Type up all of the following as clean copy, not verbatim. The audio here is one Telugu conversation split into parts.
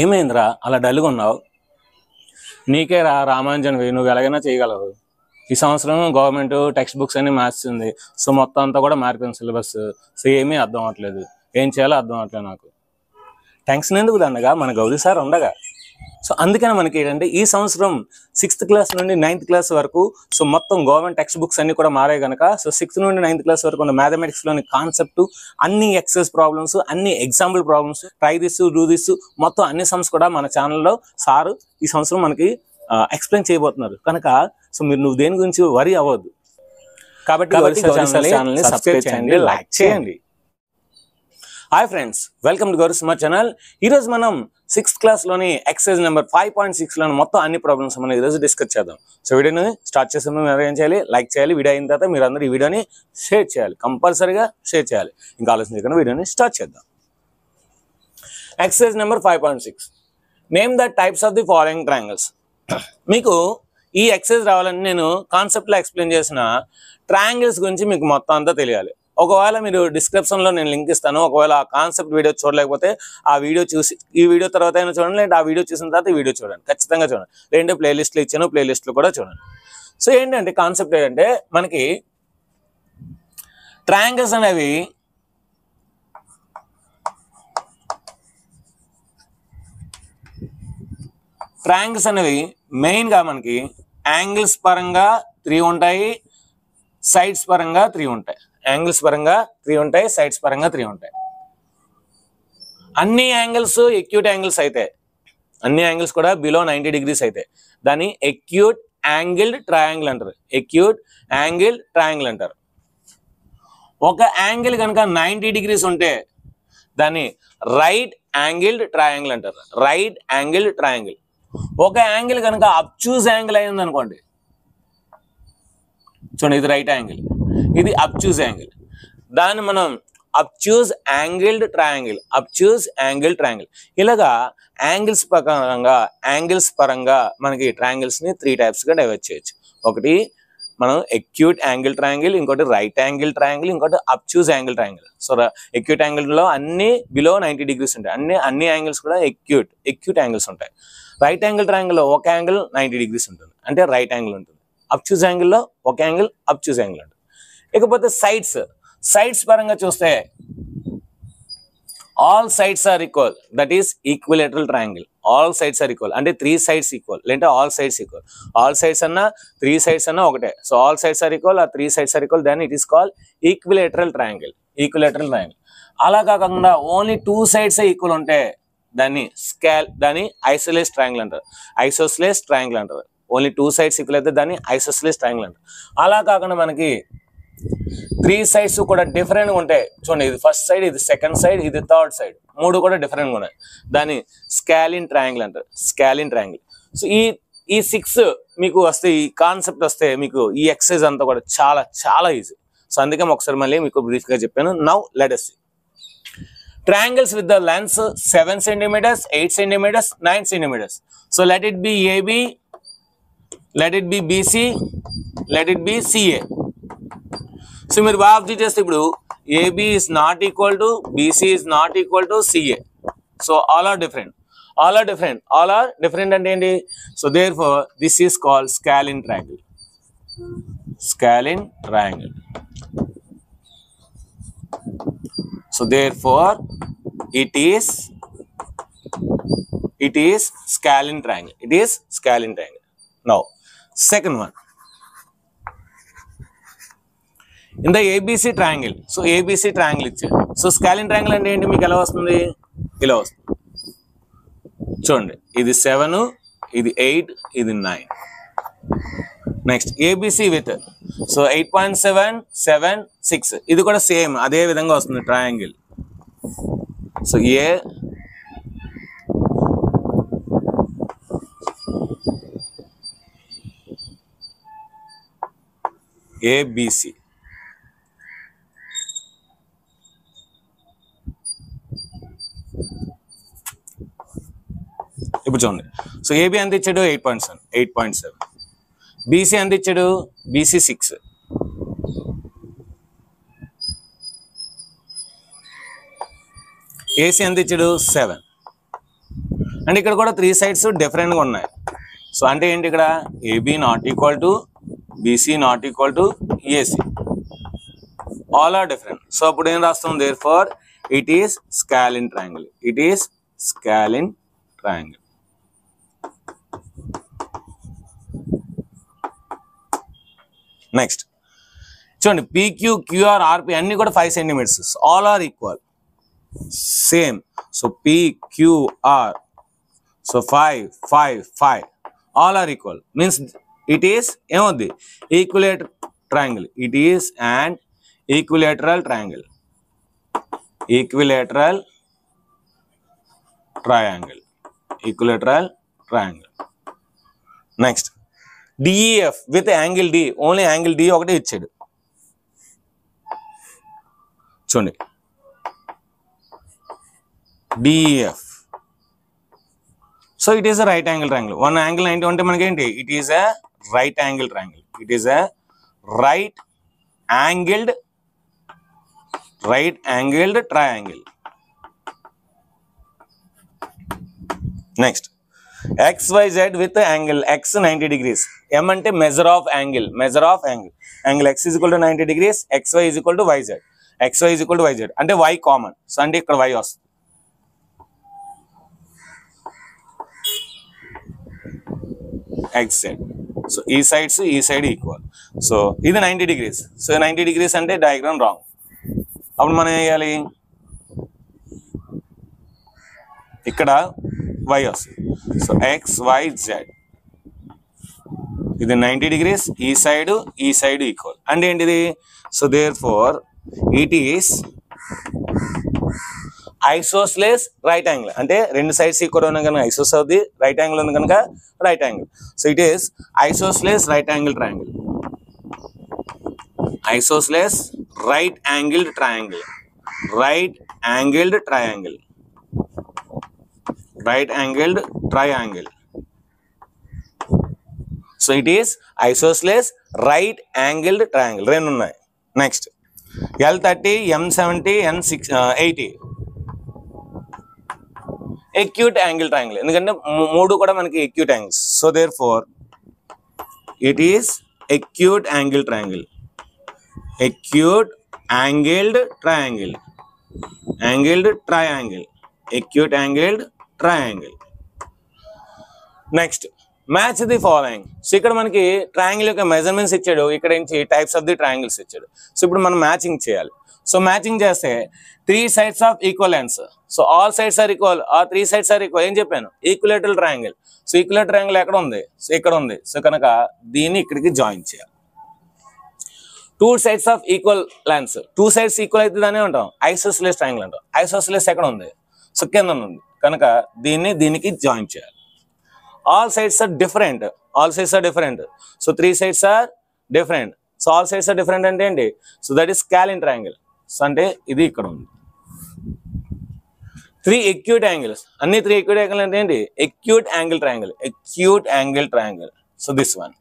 ఏమైందిరా అలా డల్గా ఉన్నావు? నీకే రామాంజన్వి, నువ్వు ఎలాగైనా చేయగలవు. ఈ సంవత్సరం గవర్నమెంట్ టెక్స్ట్ బుక్స్ అన్ని మార్చింది. సో మొత్తం అంతా కూడా మారిపోయింది సిలబస్. సో ఏమీ అర్థం అవ్వట్లేదు, ఏం చేయాలో అర్థం అవ్వట్లేదు నాకు. టెన్షన్ ఎందుకు దండగా, మన గౌరీ సార్ ఉండగా. సో అందుకని మనకి ఏంటంటే ఈ సంవత్సరం 6th క్లాస్ నుండి 9th క్లాస్ వరకు సో మొత్తం గవర్నమెంట్ టెక్స్ట్ బుక్స్ అన్ని కూడా మారాయి కనుక సో 6th నుండి 9th క్లాస్ వరకు ఉన్న మ్యాథమెటిక్స్లోని కాన్సెప్ట్, అన్ని ఎక్సైజ్ ప్రాబ్లమ్స్, అన్ని example problems, try this do this మొత్తం అన్ని సమ్స్ కూడా మన ఛానల్లో సారు ఈ సంవత్సరం మనకి ఎక్స్ప్లెయిన్ చేయబోతున్నారు కనుక సో నువ్వు దేని గురించి వరి అవ్వద్దు. కాబట్టి ఛానల్ని సబ్స్క్రైబ్ చేయండి, లైక్ చేయండి. Hi friends, welcome to Gauri smart channel. ఈరోజు మనం 6th క్లాస్లోని ఎక్సైజ్ నెంబర్ 5.6లోని మొత్తం అన్ని ప్రాబ్లమ్స్ మనం ఈరోజు డిస్కస్ చేద్దాం. సో వీడియోని స్టార్ట్ చేసే ముందు మీరు ఏం చేయాలి, లైక్ చేయాలి. వీడియో అయిన తర్వాత మీరు అందరూ ఈ వీడియోని షేర్ చేయాలి, కంపల్సరీగా షేర్ చేయాలి. ఇంకా ఆలోచన చేయకుండా వీడియోని స్టార్ట్ చేద్దాం. Exercise number 5.6, name the types of the following triangles. మీకు ఈ ఎక్సైజ్ రావాలని నేను కాన్సెప్ట్లో ఎక్స్ప్లెయిన్ చేసిన ట్రయాంగిల్స్ గురించి మీకు మొత్తం అంతా తెలియాలి. ఒకవేళ మీరు డిస్క్రిప్షన్లో నేను లింక్ ఇస్తాను. ఒకవేళ ఆ కాన్సెప్ట్ వీడియో చూడలేకపోతే ఆ వీడియో చూసి ఈ వీడియో తర్వాత అయినా చూడండి, లేదా ఆ వీడియో చూసిన తర్వాత ఈ వీడియో చూడండి, ఖచ్చితంగా చూడండి. రెండు ప్లేలిస్ట్లు ఇచ్చాను, ప్లేలిస్ట్లు కూడా చూడండి. సో ఏంటంటే కాన్సెప్ట్ ఏంటంటే మనకి ట్రయాంగిల్స్ అనేవి మెయిన్గా మనకి యాంగిల్స్ పరంగా 3 ఉంటాయి, సైడ్స్ పరంగా 3 ఉంటాయి. యాంగిల్స్ పరంగా 3 ఉంటాయి, సైడ్స్ పరంగా 3 ఉంటాయి. అన్ని యాంగిల్స్ ఎక్యూట్ యాంగిల్స్ అయితే, అన్ని యాంగిల్స్ కూడా బిలో 90 degrees అయితే దాన్ని ఎక్యూట్ యాంగిల్డ్ ట్రయాంగిల్ అంటారు. ఎక్యూట్ యాంగిల్ ట్రయాంగిల్ అంటారు. ఒక యాంగిల్ కనుక 90 degrees ఉంటే దాన్ని రైట్ యాంగిల్డ్ ట్రయాంగిల్ అంటారు. Right angled triangle. ఒక యాంగిల్ కనుక అబ్చూజ్ యాంగిల్ అయింది అనుకోండి, చూడండి ఇది రైట్ యాంగిల్, ఇది అబ్చూజ్ యాంగిల్, దాన్ని మనం అబ్చూజ్ యాంగిల్డ్ ట్రయాంగిల్, అబ్చూజ్ యాంగిల్ ట్రయాంగిల్. ఇలాగా యాంగిల్స్ పరంగా మనకి ట్రయాంగిల్స్ని 3 typesగా డైవైడ్ చేయొచ్చు. ఒకటి మనం ఎక్యూట్ యాంగిల్ ట్రయాంగిల్, ఇంకోటి రైట్ యాంగిల్ ట్రయాంగిల్, ఇంకోటి అబ్చూజ్ యాంగిల్ ట్రయాంగిల్. సో ఎక్యూట్ యాంగిల్లో అన్ని బిలో 90 degrees ఉంటాయి. అన్ని యాంగిల్స్ కూడా ఎక్యూట్ యాంగిల్స్ ఉంటాయి. రైట్ యాంగిల్ ట్రయాంగిల్లో ఒక యాంగిల్ 90 degrees ఉంటుంది, అంటే రైట్ యాంగిల్ ఉంటుంది. అబ్చూజ్ యాంగిల్లో ఒక యాంగిల్ అబ్చూజ్ యాంగిల్ ఉంటుంది. ఇకపోతే సైడ్స్ పరంగా చూస్తే all sides are equal, that is equilateral triangle. All sides are equal అంటే 3 sides ఈక్వల్, లేదంటే all sides equal. All sides అన్నా 3 sides అన్నా ఒకటే. So all sides are equal, ఆ 3 sides are equal, then it is called equilateral triangle. Equilateral triangle. అలా కాకుండా ఓన్లీ 2 sides ఈక్వల్ ఉంటే దాన్ని ఐసోలేస్ ట్రయాంగిల్ అంటారు. ఐసోస్లేస్ ట్రయాంగిల్ అంటారు. ఓన్లీ 2 sides ఈక్వల్ అయితే దాన్ని ఐసోస్లేస్ ట్రయాంగిల్ అంటారు. అలా కాకుండా మనకి 3 sides కూడా డిఫరెంట్గా ఉంటాయి. చూడండి, ఇది ఫస్ట్ సైడ్, ఇది సెకండ్ సైడ్, ఇది థర్డ్ సైడ్, 3 కూడా డిఫరెంట్గా ఉన్నాయి. దాన్ని స్కాలిన్ ట్రయాంగిల్ అంటారు. Scalene triangle. సో ఈ 6 మీకు వస్తే, ఈ కాన్సెప్ట్ వస్తే మీకు ఈ ఎక్సైజ్ అంతా కూడా చాలా చాలా ఈజీ. సో అందుకే ఒకసారి మళ్ళీ మీకు బ్రీఫ్గా చెప్పాను. Now let us see. Triangles with the lengths 7 centimeters, 8 centimeters, 9 centimeters. So let it be AB, let it be BC, let it be CA. So మీరు బాగా అబ్జర్వ్ చేస్తే ఇప్పుడు AB is not equal to BC is not equal to CA. So all are different. All are different అంటే ఏంటి? So therefore this is called scalene triangle. Scalene triangle. So therefore it is scalene triangle. It is scalene triangle. Now second one, in the ABC triangle. So ABC triangle ఇచ్చారు. సో స్కాలిన్ ట్రయాంగిల్ అంటే ఏంటి మీకు ఎలా వస్తుంది? ఇలా వస్తుంది. చూడండి, ఇది 7, ఇది 8, ఇది 9. Next ABC with so 8.7, 7, 6. ఇది కూడా సేమ్ అదే విధంగా వస్తుంది ట్రయాంగిల్. So ABC. ఇప్పుడు చూడండి, సో AB ఎంత ఇచ్చాడు? 8.7. BC ఎంత ఇచ్చాడు? BC 6. AC ఎంత ఇచ్చాడు? 7. అండ్ ఇక్కడ కూడా 3 sides డిఫరెంట్గా ఉన్నాయి. సో అంటే ఏంటి ఇక్కడ AB not equal to BC not equal to AC, all are different. So అప్పుడు ఏం రాస్తాం, therefore it is scalene triangle, it is scalene triangle. Next చూడండి, PQ, QR, RP అన్ని కూడా 5 centimeters, all are equal same. So PQR, so 5 5 5 all are equal means it is ఏమవుద్ది, equilateral triangle. It is and equilateral triangle, equilateral triangle, equilateral triangle. Next DEF with angle D, only angle D ఒకటే ఇచ్చాడు. చూడండి DEF, so it is a right angle triangle. 1 angle 90 అంటే మనకేంటి, it is a right angle triangle, it is a right angled triangle. Next XYZ with angle X 90 degrees. M అంటే measure of angle, angle X is equal to 90 degrees, XY is equal to YZ, XY is equal to YZ అంటే Y కామన్. సో అంటే ఇక్కడ Y వస్తుంది. XZ, సో ఈ సైడ్ ఈక్వల్. సో ఇది 90 degrees, సో 90 degrees అంటే డయాగ్రామ్ రాంగ్. అప్పుడు మనం ఏం చేయాలి, ఇక్కడ Y వస్తుంది. సో XYZ, ఇది 90 degrees, ఈ సైడ్ ఈక్వల్ అంటే ఏంటిది. So therefore it is isosceles right angle, అంటే 2 sides ఈక్వల్ ఉన్న కనుక ఐసోస్ అవుద్ది, రైట్ యాంగిల్ ఉంది కనుక right angle. So it is isosceles right angle triangle, isosceles right angled triangle, right angled triangle, right angled triangle. So it is isosceles right angled triangle, 2 ఉన్నాయి. Next L30, M70, N80 acute angle triangle, ఎందుకంటే 3 కూడా మనకి acute angles. So therefore it is acute angle triangle, acute angled triangle, angled triangle, acute angled triangle. Next match the following. So ఇక్కడ మనకి ట్రయాంగిల్ యొక్క మెజర్మెంట్స్ ఇచ్చాడు, ఇక్కడ నుంచి టైప్స్ ఆఫ్ ది ట్రయాంగిల్స్ ఇచ్చాడు. సో ఇప్పుడు మనం మ్యాచింగ్ చేయాలి. సో మ్యాచింగ్ చేస్తే 3 sides of equal lengths, so all sides are equal, ఆ 3 sides ఆర్ ఈక్వల్. ఏం చెప్పాను, equilateral triangle. So equilateral triangle ఎక్కడ ఉంది, సో ఇక్కడ ఉంది. సో కనుక దీన్ని ఇక్కడికి జాయిన్ చేయాలి. 2 sides of equal lens, 2 sides equal అయితే దాన్ని అంటాం ఐసోస్లేస్ ట్రయాంగిల్ అంటాం. ఐసోస్లేస్ ఎక్కడ ఉంది, సో కింద ఉంది కనుక దీనికి జాయిన్ చేయాలి. All sides are different, all sides are different, so 3 sides are different, so all sides are different అంటే ఏంటి, so that is scalene triangle. So అంటే ఇది ఇక్కడ ఉంది. 3 acute angles, అన్ని 3 acute angles అంటే ఏంటి, acute angle triangle, acute angle triangle. So this one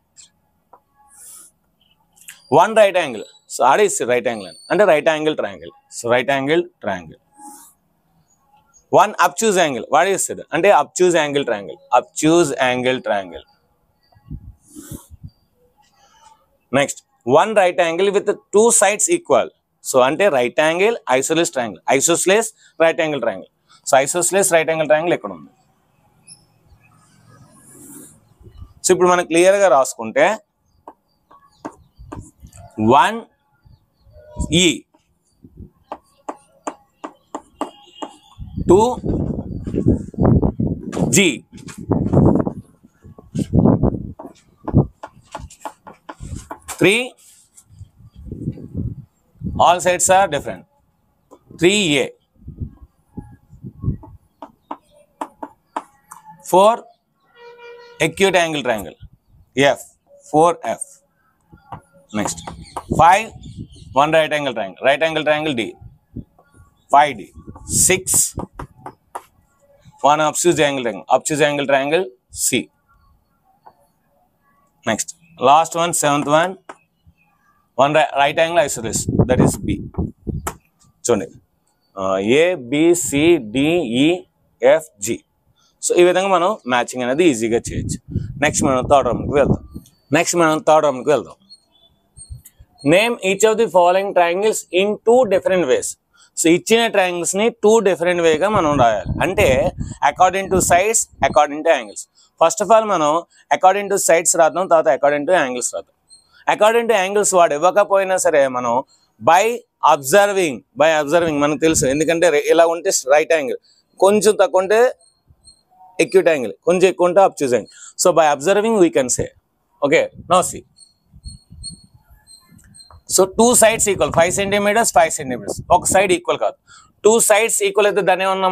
1 right angle, so that is right angle అంటే right angle triangle, so right angle triangle. 1 obtuse angle, what is it అంటే obtuse angle triangle, obtuse angle triangle. Next 1 right angle with 2 sides equal, so అంటే right angle isosceles triangle, isosceles right angle triangle. So isosceles right angle triangle ఎక్కడ ఉంది. సో ఇప్పుడు మనం క్లియర్ గా రాసుకుంటే 1E 2G, 3 all sides are different, 3A, 4 acute angle triangle, F, 4F. Next 5 1 right angle triangle D, 5D. 6 1 obtuse angle triangle C. Next last one, 7th one, 1 right angle isosceles, that is B. చూడండి A B C D E F G, so ఈ విధంగా మనం మ్యాచింగ్ అనేది ఈజీగా చేయొచ్చు. నెక్స్ట్ మనం థర్డ్ రౌండ్కి వెళ్దాం. Name each of the following triangles in 2 different ways. So ఇచ్చిన ట్రయాంగిల్స్ ని 2 డిఫరెంట్ వేగా మనం రాయాలి. అంటే according to sides, according to angles. First of all మనం అకార్డింగ్ టు సైడ్స్ రాద్దాం, తర్వాత అకార్డింగ్ టు యాంగిల్స్ రాద్దాం. అకార్డింగ్ టు యాంగిల్స్ వాడు ఇవ్వకపోయినా సరే మనం బై అబ్జర్వింగ్ మనకు తెలుసు. ఎందుకంటే ఇలా ఉంటే రైట్ యాంగిల్, కొంచెం తక్కువ ఉంటే acute యాంగిల్, కొంచెం ఎక్కువ ఉంటే obtuse angle. So by observing we can say. Okay, now see. So 2 sides equal, 5 centimeters 5 centimeters. ఒక సైడ్ ఈక్వల్ కాదు, 2 sides ఈక్వల్ అయితే దాన్ని ఏమన్నా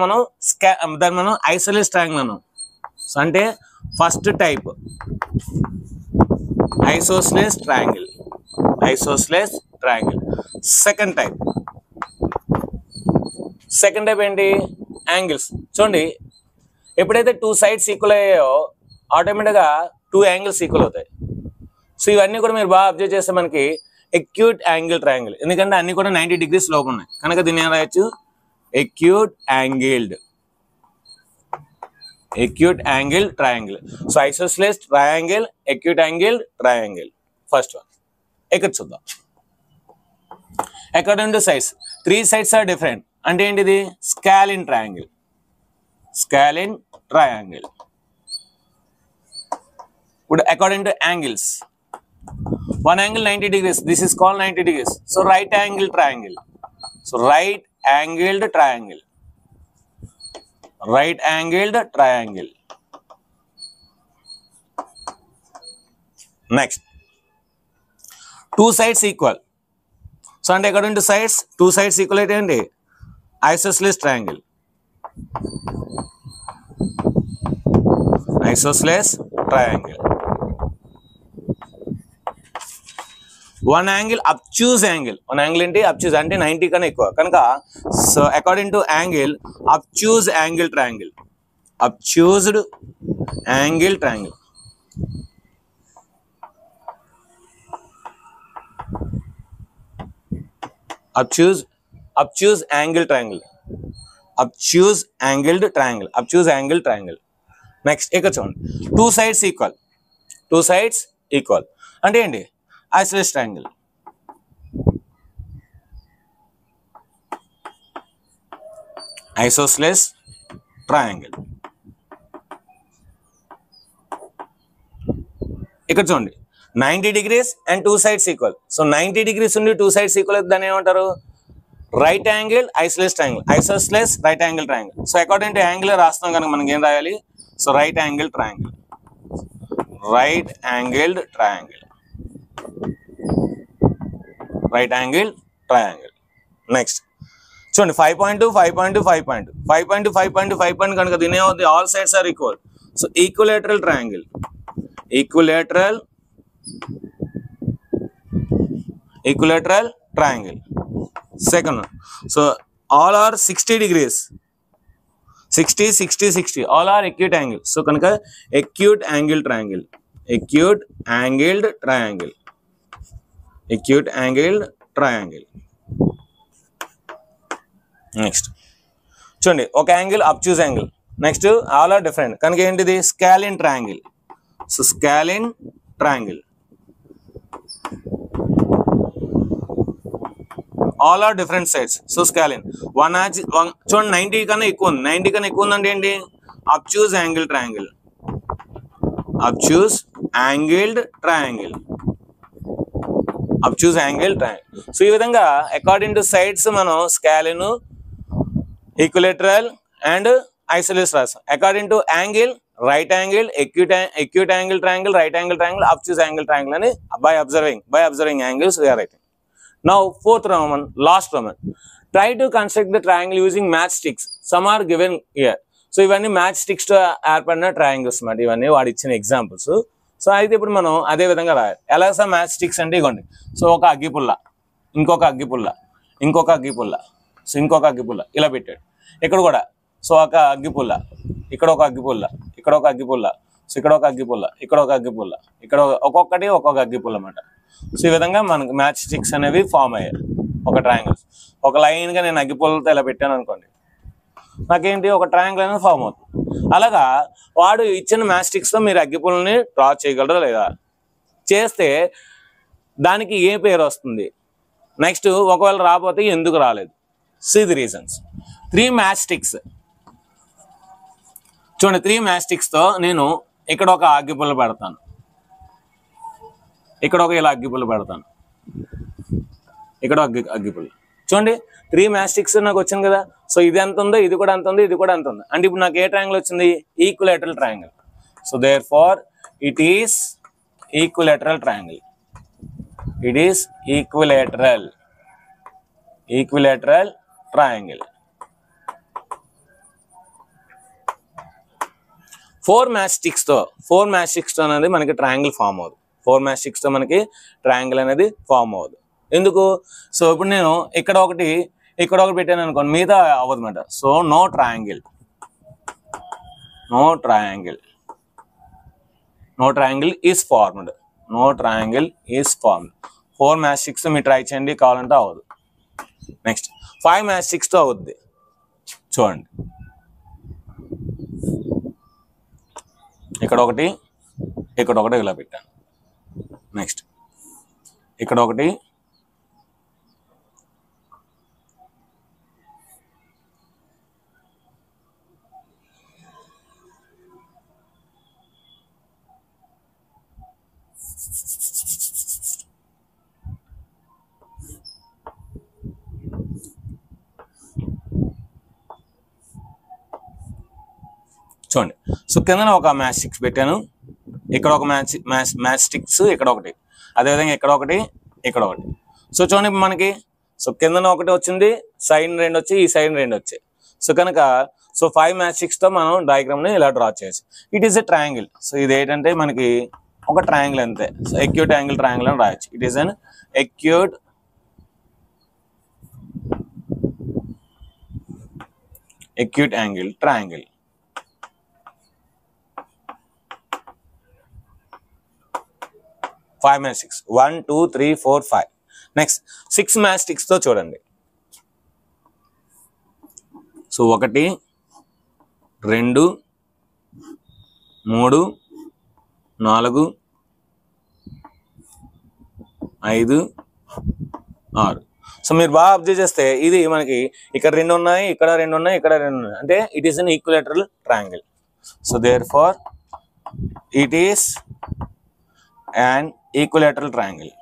మనం ఐసోలేస్ ట్రయాంగిల్ అన్నాం. సో అంటే first type isosceles triangle. Second type ఏంటి? యాంగిల్స్. చూడండి, ఎప్పుడైతే 2 sides ఈక్వల్ అయ్యాయో ఆటోమేటిక్గా 2 angles ఈక్వల్ అవుతాయి. సో ఇవన్నీ కూడా మీరు బాగా అబ్జర్వ్ చేస్తే మనకి acute angle triangle, ఎందుకంటే అన్ని కూడా 90 degrees లోపు ఉన్నాయి కనుక దీన్ని ఏం రాయొచ్చు? acute angle triangle. So isosceles triangle, acute angle triangle. First one ఇక్కడ చూద్దాం. According to sides 3 sides are different. అంటే ఏంటిది? Scalene triangle. ఇప్పుడు according to angles, one angle 90 degrees, this is called 90 degrees. So right angle triangle. Next, 2 sides equal. So and according to sides, 2 sides equal aitandi isosceles triangle. One angle obtuse angle. One angle ఏంటి? obtuse అంటే 90 కన్నా ఎక్కువ కనుక so according to angle obtuse angle triangle. obtused angle triangle. obtuse angle triangle. obtuse angled triangle. Next ఇక్కడ చూడండి, 2 sides ఈక్వల్ అంటే ఏంటి? Isosceles triangle. ఇక్కడ చూడండి, 90 degrees and 2 sides equal. So 90 degrees ఉండి 2 sides ఈక్వల్ అయితే దాన్ని ఏమంటారు? Right angle isosceles triangle. Right angle triangle. So according to angle రాస్తాం కనుక మనకి ఏం రాయాలి? So right angle triangle. Next చూడండి, 5.2 కనుక దీని ఏమవుతుంది? All sides are equal. So equilateral triangle. Second one, so all are 60 degrees. 60 all are acute angle. So కనుక acute angled triangle. నెక్స్ట్ చూడండి, ఒక angle obtuse angle. Next all are different కనుక ఏంటిది? Scalene triangle. So scalene triangle. All are different sides. So scalene చూడండి, 90 కన్నా ఎక్కువ ఉంది. 90 కన్నా ఎక్కువ ఉందంటే ఏంటి? అబ్ట్యూజ్ యాంగిల్డ్ ట్రయాంగిల్. సో ఈ విధంగా అకార్డింగ్ టు సైడ్స్ మనం స్కాలిన్, ఈక్విలేటరల్ అండ్ ఐసోలేస్ రాసాం. According to angle right angle, acute angle triangle, right angle triangle, obtuse angle triangle అని by observing angles we are writing. Now fourth Roman, last Roman. Try to construct the triangle using matchsticks. Some are given here. So ఇవన్నీ మ్యాచ్ స్టిక్స్ తో ఏర్పడిన ట్రయాంగిల్స్ అన్నమాట. ఇవన్నీ వాడు ఇచ్చిన ఎగ్జాంపుల్స్. సో అయితే ఇప్పుడు మనం అదే విధంగా రాయాలి. ఎలా సార్ మ్యాచ్ స్టిక్స్ అంటే? ఇవ్వండి, సో ఒక అగ్గిపుల్ల, ఇంకొక అగ్గిపుల్ల, సో ఇంకొక అగ్గిపుల్ల ఇలా పెట్టాడు. ఇక్కడ కూడా సో ఒక అగ్గిపుల్ల, ఇక్కడ ఒక అగ్గిపుల్ల, సో ఇక్కడ ఒక అగ్గిపుల్ల, ఇక్కడ ఒక్కొక్కటి ఒక్కొక్క అగ్గిపుల్ల అన్నమాట. సో ఈ విధంగా మనకు మ్యాచ్ స్టిక్స్ అనేవి ఫామ్ అయ్యాయి ఒక ట్రయాంగిల్స్. ఒక లైన్గా నేను అగ్గిపుల్లతో ఇలా పెట్టాను అనుకోండి. నాకేంటి ఒక ట్రయాంగిల్ అనేది ఫామ్ అవుతుంది. అలాగా వాడు ఇచ్చిన మ్యాస్టిక్స్తో మీరు అగ్గిపుల్లని డ్రా చేయగలరా లేదా? చేస్తే దానికి ఏ పేరు వస్తుంది? నెక్స్ట్ ఒకవేళ రాకపోతే ఎందుకు రాలేదు? See the reasons. 3 మ్యాస్టిక్స్ చూడండి. 3 మ్యాస్టిక్స్తో నేను ఇక్కడ ఒక అగ్గిపుల్ల పెడతాను, ఇక్కడ ఒక ఇలా అగ్గిపుల్ల పెడతాను, ఇక్కడ అగ్గిపుల్ల. చూడండి 3 మ్యాస్టిక్స్ నాకు వచ్చింది కదా. సో ఇది ఎంత ఉందో ఇది కూడా ఎంత ఉంది, ఇది కూడా ఎంత ఉంది. అంటే ఇప్పుడు నాకు ఏ ట్రయాంగిల్ వచ్చింది? Equilateral triangle. So therefore it is equilateral triangle. It is equilateral triangle. 4 matchsticks తో అనేది మనకి ట్రయాంగిల్ ఫామ్ అవుతుంది. 4 మ్యాస్టిక్స్ తో మనకి ట్రయాంగిల్ అనేది ఫామ్ అవుతుంది. ఎందుకు? సో ఇప్పుడు నేను ఇక్కడ ఒకటి పెట్టాను అనుకోండి, మిగతా అవ్వదు అనమాట. So no triangle is formed. 4 matchsticks మీరు ట్రై చేయండి, కావాలంటే అవ్వదు. నెక్స్ట్ 5 మ్యాస్టిక్స్తో అవుద్ది. చూడండి ఇక్కడ ఒకటి ఇలా పెట్టాను. నెక్స్ట్ ఇక్కడ ఒకటి, చూడండి. సో కిందన ఒక మ్యాస్టిక్స్ పెట్టాను, ఇక్కడ ఒక మ్యాస్టిక్స్, ఇక్కడ ఒకటి, అదేవిధంగా ఇక్కడ ఒకటి. సో చూడండి మనకి సో కిందన ఒకటి వచ్చింది, సైడ్ 2 వచ్చి, ఈ సైడ్ 2 వచ్చాయి. సో కనుక 5 మ్యాస్టిక్స్తో మనం డయాగ్రామ్ని ఇలా డ్రా చేయొచ్చు. It is a triangle. So ఇది ఏంటంటే మనకి ఒక ట్రయాంగిల్ అంతే. సో ఎక్యూట్ యాంగిల్ ట్రయాంగిల్ అని రాయొచ్చు. It is an acute angle triangle. 5 మ్యాస్టిక్స్ 1 2 3 4 5. Next 6 మ్యాస్టిక్స్తో చూడండి. సో 1 2 3 4 5 6. సో మీరు బాగా అబ్జర్వ్ చేస్తే ఇది మనకి ఇక్కడ 2 ఉన్నాయి, ఇక్కడ 2 ఉన్నాయి, ఇక్కడ 2 ఉన్నాయి. అంటే it is an equilateral triangle. So therefore it is an equilateral triangle.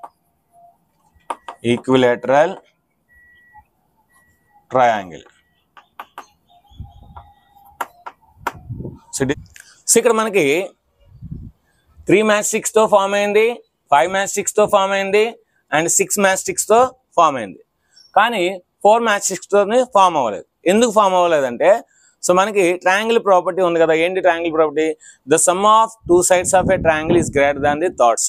So ఇక్కడ మనకి 3 మ్యాస్టిక్స్తో ఫామ్ అయింది, 5 మ్యాస్టిక్స్తో ఫామ్ అయింది, అండ్ 6 మ్యాస్టిక్స్తో ఫామ్ అయింది. కానీ 4 మ్యాస్టిక్స్తో ఫామ్ అవ్వలేదు. ఎందుకు ఫామ్ అవ్వలేదంటే, సో మనకి ట్రయాంగిల్ ప్రాపర్టీ ఉంది కదా. ఏంటి triangle property? The sum of 2 sides of a triangle is greater than the third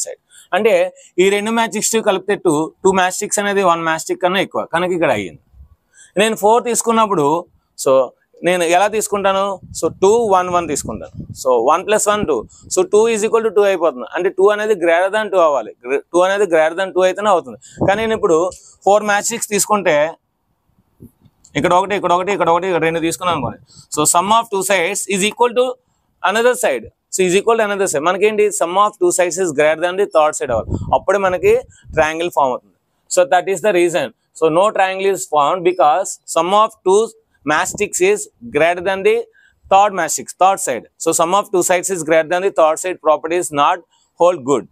side. అంటే ఈ 2 మ్యాస్టిక్స్ కలిపితే 2 మ్యాస్టిక్స్ అనేది 1 మ్యాస్టిక్ కన్నా ఎక్కువ, కనుక ఇక్కడ అయ్యింది. నేను 4 తీసుకున్నప్పుడు సో నేను ఎలా తీసుకుంటాను? సో 2 1 1 తీసుకుంటాను. సో 1 + 1 2. సో 2 = 2 అయిపోతుంది. అంటే 2 అనేది గ్రేటర్ దాన్ 2 అవ్వాలి. 2 అనేది గ్రేటర్ దాన్ 2 అయితేనే అవుతుంది. కానీ నేను ఇప్పుడు 4 మ్యాస్టిక్స్ తీసుకుంటే ఇక్కడ ఒకటి, ఇక్కడ 2 తీసుకున్నాను అనుకోండి. So sum of 2 sides is equal to another side. So is equal to another side. మనకేంటి? Sum of 2 sides is greater than the third side అవ్వాలి. అప్పుడే మనకి ట్రయాంగిల్ ఫామ్ అవుతుంది. So that is the reason. So no triangle is formed because sum of 2 mastics is greater than the third side. So sum of 2 sides is greater than the third side property is not hold good.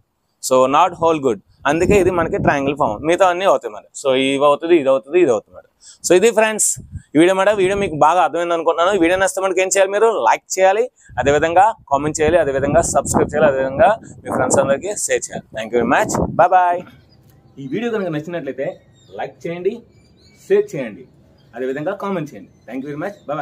So not hold good. అందుకే ఇది మనకి ట్రయాంగిల్ ఫామ్. మిగతా అన్నీ అవుతాయి మరి. సో ఇది అవుతుంది. సో ఇది ఫ్రెండ్స్ ఈ వీడియో మీకు బాగా అర్థమైంది అనుకుంటున్నాను. వీడియో నచ్చితే మనకి ఏం చేయాలి? మీరు లైక్ చేయాలి, అదేవిధంగా కామెంట్ చేయాలి, అదేవిధంగా సబ్స్క్రైబ్ చేయాలి, అదేవిధంగా మీ ఫ్రెండ్స్ అందరికీ షేర్ చేయాలి. Thank you very much. Bye. ఈ వీడియో కనుక నచ్చినట్లయితే లైక్ చేయండి, షేర్ చేయండి, అదేవిధంగా కామెంట్ చేయండి. Thank you very much. Bye.